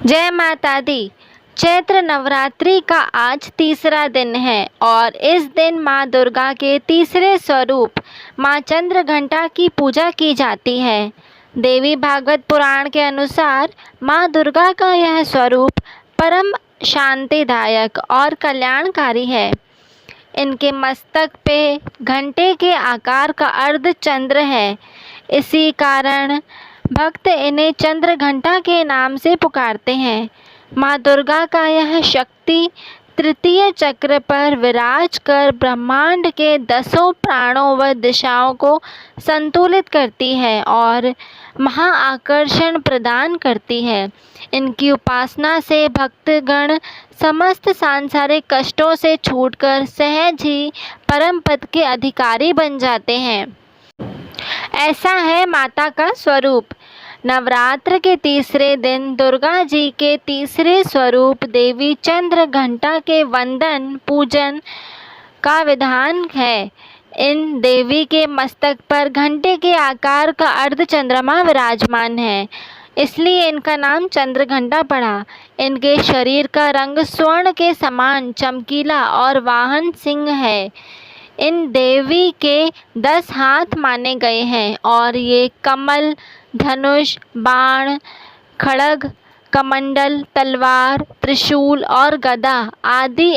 जय माता दी। चैत्र नवरात्रि का आज तीसरा दिन है और इस दिन माँ दुर्गा के तीसरे स्वरूप माँ चंद्रघंटा की पूजा की जाती है। देवी भागवत पुराण के अनुसार माँ दुर्गा का यह स्वरूप परम शांतिदायक और कल्याणकारी है। इनके मस्तक पे घंटे के आकार का अर्धचंद्र है। इसी कारण भक्त इन्हें चंद्रघंटा के नाम से पुकारते हैं। माँ दुर्गा का यह शक्ति तृतीय चक्र पर विराज कर ब्रह्मांड के 10 प्राणों व दिशाओं को संतुलित करती है और महाआकर्षण प्रदान करती है। इनकी उपासना से भक्तगण समस्त सांसारिक कष्टों से छूटकर सहज ही परम पद के अधिकारी बन जाते हैं। ऐसा है माता का स्वरूप। नवरात्र के तीसरे दिन दुर्गा जी के तीसरे स्वरूप देवी चंद्रघंटा के वंदन पूजन का विधान है। इन देवी के मस्तक पर घंटे के आकार का अर्धचंद्रमा विराजमान है, इसलिए इनका नाम चंद्रघंटा पड़ा। इनके शरीर का रंग स्वर्ण के समान चमकीला और वाहन सिंह है। इन देवी के 10 हाथ माने गए हैं और ये कमल, धनुष, बाण, खड्ग, कमंडल, तलवार, त्रिशूल और गदा आदि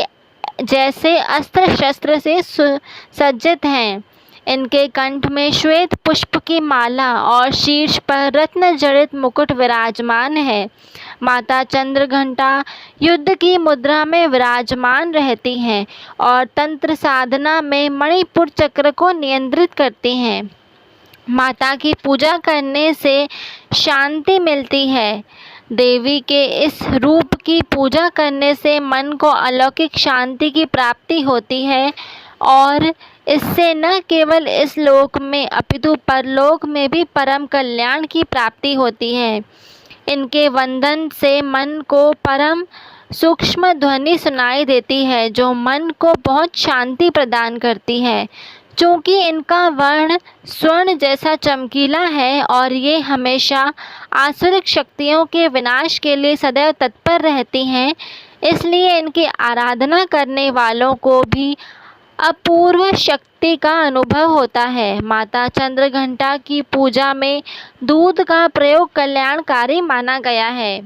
जैसे अस्त्र शस्त्र से सुसज्जित हैं। इनके कंठ में श्वेत पुष्प की माला और शीर्ष पर रत्न जड़ित मुकुट विराजमान है। माता चंद्रघंटा युद्ध की मुद्रा में विराजमान रहती हैं और तंत्र साधना में मणिपुर चक्र को नियंत्रित करती हैं। माता की पूजा करने से शांति मिलती है। देवी के इस रूप की पूजा करने से मन को अलौकिक शांति की प्राप्ति होती है और इससे न केवल इस लोक में अपितु परलोक में भी परम कल्याण की प्राप्ति होती है। इनके वंदन से मन को परम सूक्ष्म ध्वनि सुनाई देती है जो मन को बहुत शांति प्रदान करती है। चूँकि इनका वर्ण स्वर्ण जैसा चमकीला है और ये हमेशा आसुरिक शक्तियों के विनाश के लिए सदैव तत्पर रहती हैं, इसलिए इनकी आराधना करने वालों को भी अपूर्व शक्ति का अनुभव होता है। माता चंद्रघंटा की पूजा में दूध का प्रयोग कल्याणकारी माना गया है।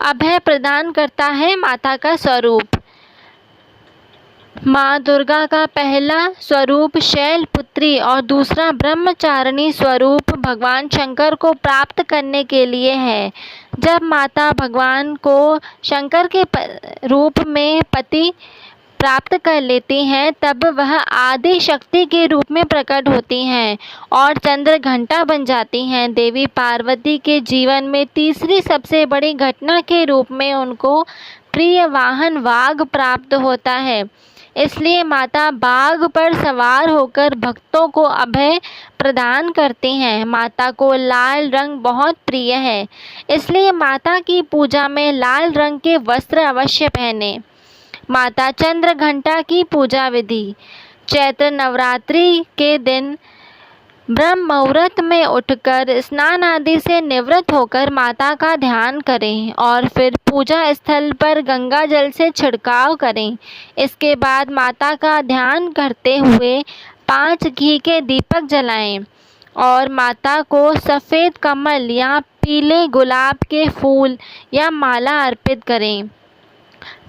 अभय प्रदान करता है माता का स्वरूप। माँ दुर्गा का पहला स्वरूप शैलपुत्री और दूसरा ब्रह्मचारिणी स्वरूप भगवान शंकर को प्राप्त करने के लिए है। जब माता भगवान को शंकर के रूप में पति प्राप्त कर लेती हैं तब वह आदि शक्ति के रूप में प्रकट होती हैं और चंद्रघंटा बन जाती हैं। देवी पार्वती के जीवन में तीसरी सबसे बड़ी घटना के रूप में उनको प्रिय वाहन वाघ प्राप्त होता है, इसलिए माता बाघ पर सवार होकर भक्तों को अभय प्रदान करती हैं। माता को लाल रंग बहुत प्रिय है, इसलिए माता की पूजा में लाल रंग के वस्त्र अवश्य पहने। माता चंद्रघंटा की पूजा विधि। चैत्र नवरात्रि के दिन ब्रह्म मुहूर्त में उठकर स्नान आदि से निवृत्त होकर माता का ध्यान करें और फिर पूजा स्थल पर गंगा जल से छिड़काव करें। इसके बाद माता का ध्यान करते हुए 5 घी के दीपक जलाएं और माता को सफ़ेद कमल या पीले गुलाब के फूल या माला अर्पित करें।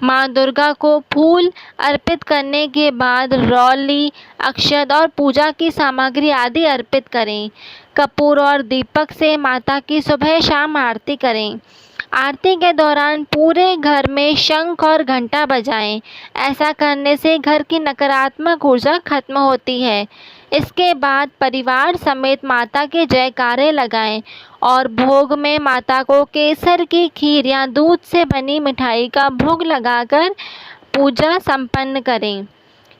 माँ दुर्गा को फूल अर्पित करने के बाद रौली, अक्षत और पूजा की सामग्री आदि अर्पित करें। कपूर और दीपक से माता की सुबह शाम आरती करें। आरती के दौरान पूरे घर में शंख और घंटा बजाएं। ऐसा करने से घर की नकारात्मक ऊर्जा खत्म होती है। इसके बाद परिवार समेत माता के जयकारे लगाएं और भोग में माता को केसर की खीर या दूध से बनी मिठाई का भोग लगाकर पूजा संपन्न करें।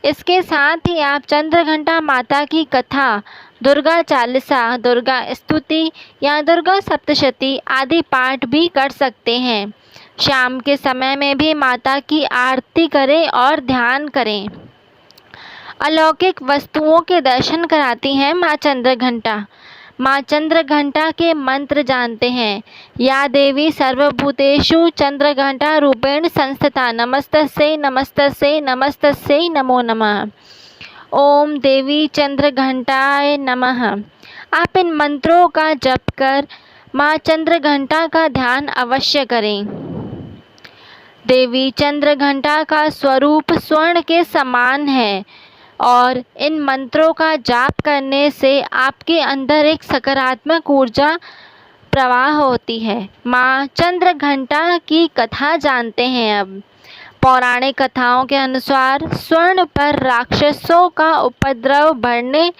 इसके साथ ही आप चंद्रघंटा माता की कथा, दुर्गा चालीसा, दुर्गा स्तुति या दुर्गा सप्तशती आदि पाठ भी कर सकते हैं। शाम के समय में भी माता की आरती करें और ध्यान करें। अलौकिक वस्तुओं के दर्शन कराती हैं माँ चंद्रघंटा। माँ चंद्रघंटा के मंत्र जानते हैं। या देवी सर्वभूतेषु चंद्रघंटा रूपेण संस्थिता नमस्तस्यै नमस्तस्यै नमस्तस्यै नमो नमः। ओम देवी चंद्रघंटाय नमः। आप इन मंत्रों का जप कर माँ चंद्रघंटा का ध्यान अवश्य करें। देवी चंद्रघंटा का स्वरूप स्वर्ण के समान है और इन मंत्रों का जाप करने से आपके अंदर एक सकारात्मक ऊर्जा प्रवाह होती है। माँ चंद्रघंटा की कथा जानते हैं। अब पौराणिक कथाओं के अनुसार स्वर्ण पर राक्षसों का उपद्रव बढ़ने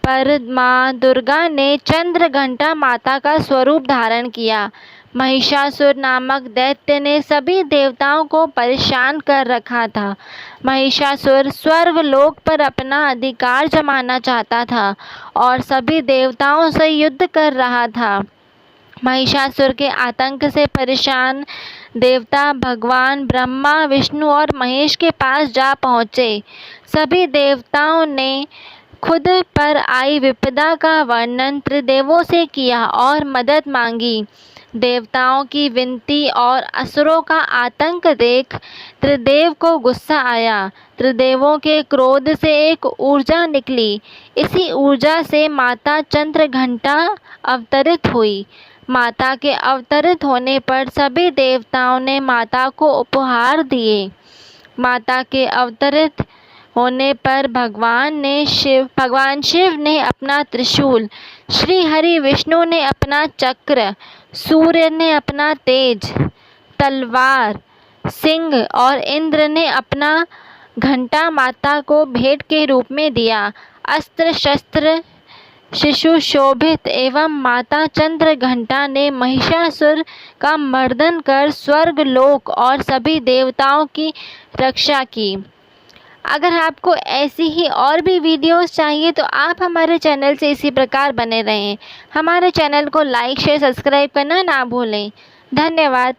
पर माँ दुर्गा ने चंद्रघंटा माता का स्वरूप धारण किया। महिषासुर नामक दैत्य ने सभी देवताओं को परेशान कर रखा था। महिषासुर स्वर्ग लोक पर अपना अधिकार जमाना चाहता था और सभी देवताओं से युद्ध कर रहा था। महिषासुर के आतंक से परेशान देवता भगवान ब्रह्मा, विष्णु और महेश के पास जा पहुँचे। सभी देवताओं ने खुद पर आई विपदा का वर्णन त्रिदेवों से किया और मदद मांगी। देवताओं की विनती और असुरों का आतंक देख त्रिदेव को गुस्सा आया। त्रिदेवों के क्रोध से एक ऊर्जा निकली। इसी ऊर्जा से माता चंद्रघंटा अवतरित हुई। माता के अवतरित होने पर सभी देवताओं ने माता को उपहार दिए। माता के अवतरित होने पर भगवान शिव ने अपना त्रिशूल, श्री हरि विष्णु ने अपना चक्र, सूर्य ने अपना तेज, तलवार, सिंह और इंद्र ने अपना घंटा माता को भेंट के रूप में दिया। अस्त्र शस्त्र शिशु शोभित एवं माता चंद्रघंटा ने महिषासुर का मर्दन कर स्वर्ग लोक और सभी देवताओं की रक्षा की। अगर आपको ऐसी ही और भी वीडियोस चाहिए तो आप हमारे चैनल से इसी प्रकार बने रहें। हमारे चैनल को लाइक शेयर सब्सक्राइब करना ना भूलें। धन्यवाद।